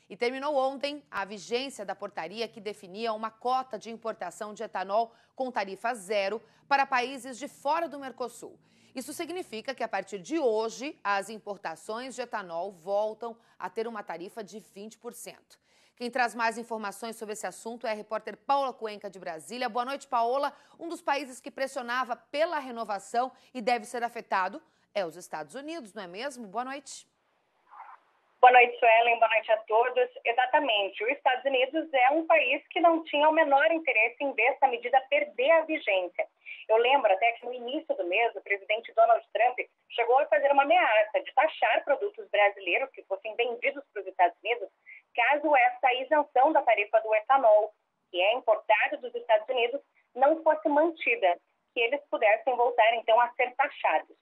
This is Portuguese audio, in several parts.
E terminou ontem a vigência da portaria que definia uma cota de importação de etanol com tarifa zero para países de fora do Mercosul. Isso significa que, a partir de hoje, as importações de etanol voltam a ter uma tarifa de 20%. Quem traz mais informações sobre esse assunto é a repórter Paola Cuenca, de Brasília. Boa noite, Paola. Um dos países que pressionava pela renovação e deve ser afetado é os Estados Unidos, não é mesmo? Boa noite. Boa noite, Suelen. Boa noite a todos. Exatamente. Os Estados Unidos é um país que não tinha o menor interesse em ver essa medida perder a vigência. Eu lembro até que no início do mês, o presidente Donald Trump chegou a fazer uma ameaça de taxar produtos brasileiros que fossem vendidos para os Estados Unidos caso essa isenção da tarifa do etanol, que é importado dos Estados Unidos, não fosse mantida, que eles pudessem voltar, então, a ser taxados.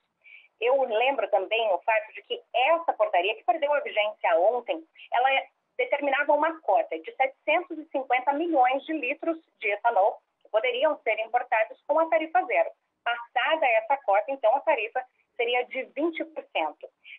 Eu lembro também o fato de que essa portaria, que perdeu a vigência ontem, ela determinava uma cota de 750 milhões de litros de etanol que poderiam ser importados com a tarifa zero. Passada essa cota, então, a tarifa seria de 20%.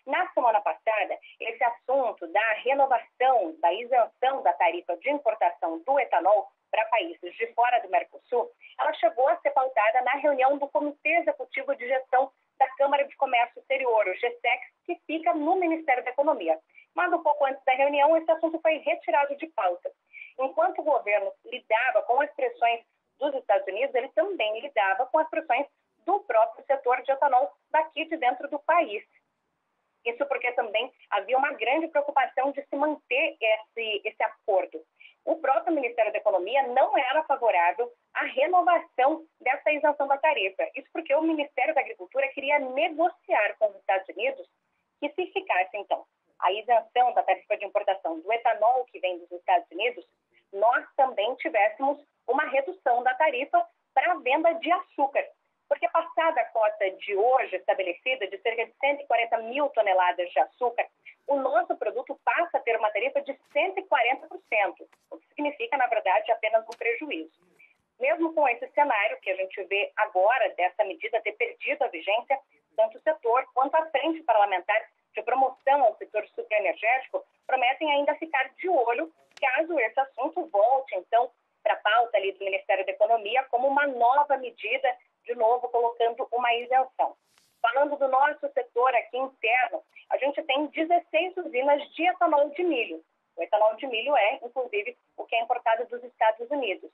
Na semana passada, esse assunto da renovação, da isenção da tarifa de importação do etanol para países de fora do Mercosul, ela chegou a ser pautada na reunião do Comitê Executivo de Gestão da Câmara de Comércio Exterior, o GSEX, que fica no Ministério da Economia. Mas um pouco antes da reunião, esse assunto foi retirado de pauta. Enquanto o governo lidava com as pressões dos Estados Unidos, ele também lidava com as pressões do próprio setor de etanol daqui de dentro do país. Isso porque também havia uma grande preocupação de se manter esse acordo. O próprio Ministério da Economia não era favorável à renovação dessa isenção da tarifa. Isso porque o Ministério da Agricultura queria negociar com os Estados Unidos que, se ficasse, então, a isenção da tarifa de importação do etanol que vem dos Estados Unidos, nós também tivéssemos uma redução da tarifa para a venda de açúcar. Porque, passada a cota de hoje estabelecida de cerca de 140 mil toneladas de açúcar, o nosso produto passa a ter uma tarifa de 140%, o que significa, na verdade, apenas um prejuízo. Mesmo com esse cenário que a gente vê agora, dessa medida ter perdido a vigência, tanto o setor quanto a frente parlamentar de promoção ao setor sucroenergético prometem ainda ficar de olho caso esse assunto volte, então, para a pauta ali do Ministério da Economia como uma nova medida, de novo colocando uma isenção. Falando do nosso setor aqui interno, a gente tem 16 usinas de etanol de milho. O etanol de milho é, inclusive, o que é importado dos Estados Unidos.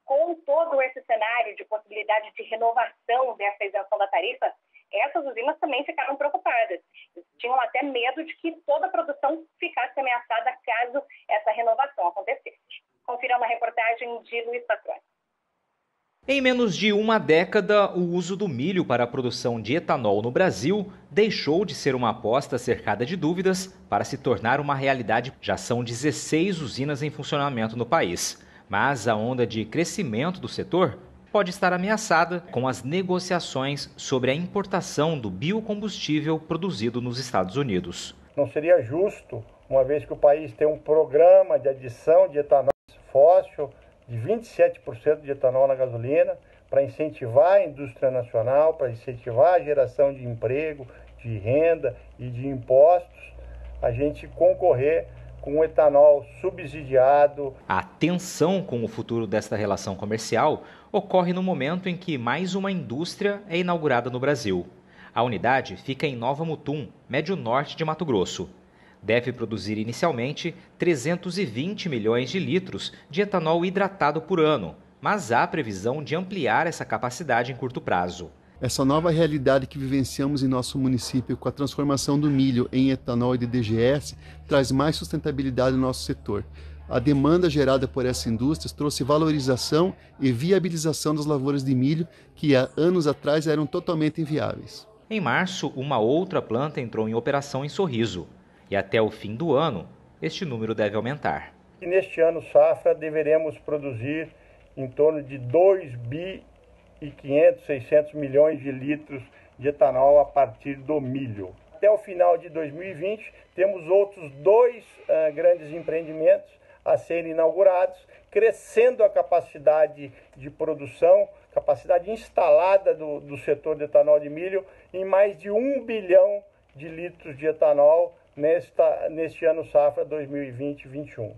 Com todo esse cenário de possibilidade de renovação dessa isenção da tarifa, essas usinas também ficaram preocupadas. Tinham até medo de que toda a produção ficasse ameaçada caso essa renovação acontecesse. Confira uma reportagem de Luiz Patrone. Em menos de uma década, o uso do milho para a produção de etanol no Brasil deixou de ser uma aposta cercada de dúvidas para se tornar uma realidade. Já são 16 usinas em funcionamento no país, mas a onda de crescimento do setor pode estar ameaçada com as negociações sobre a importação do biocombustível produzido nos Estados Unidos. Não seria justo, uma vez que o país tem um programa de adição de etanol fóssil, de 27% de etanol na gasolina, para incentivar a indústria nacional, para incentivar a geração de emprego, de renda e de impostos, a gente concorrer com o etanol subsidiado. A tensão com o futuro desta relação comercial ocorre no momento em que mais uma indústria é inaugurada no Brasil. A unidade fica em Nova Mutum, médio norte de Mato Grosso. Deve produzir inicialmente 320 milhões de litros de etanol hidratado por ano, mas há previsão de ampliar essa capacidade em curto prazo. Essa nova realidade que vivenciamos em nosso município com a transformação do milho em etanol e de DGS traz mais sustentabilidade no nosso setor. A demanda gerada por essa indústria trouxe valorização e viabilização das lavouras de milho que há anos atrás eram totalmente inviáveis. Em março, uma outra planta entrou em operação em Sorriso. E até o fim do ano, este número deve aumentar. E neste ano safra deveremos produzir em torno de 2.500.600 milhões de litros de etanol a partir do milho. Até o final de 2020, temos outros 2 grandes empreendimentos a serem inaugurados, crescendo a capacidade de produção, capacidade instalada do setor de etanol de milho em mais de 1 bilhão de litros de etanol neste ano safra 2020-21.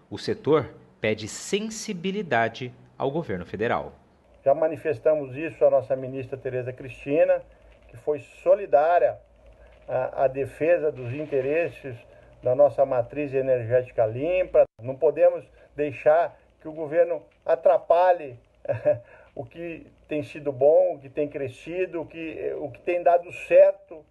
O setor pede sensibilidade ao governo federal. Já manifestamos isso à nossa ministra Tereza Cristina, que foi solidária à defesa dos interesses da nossa matriz energética limpa. Não podemos deixar que o governo atrapalhe o que tem sido bom, o que tem crescido, o que tem dado certo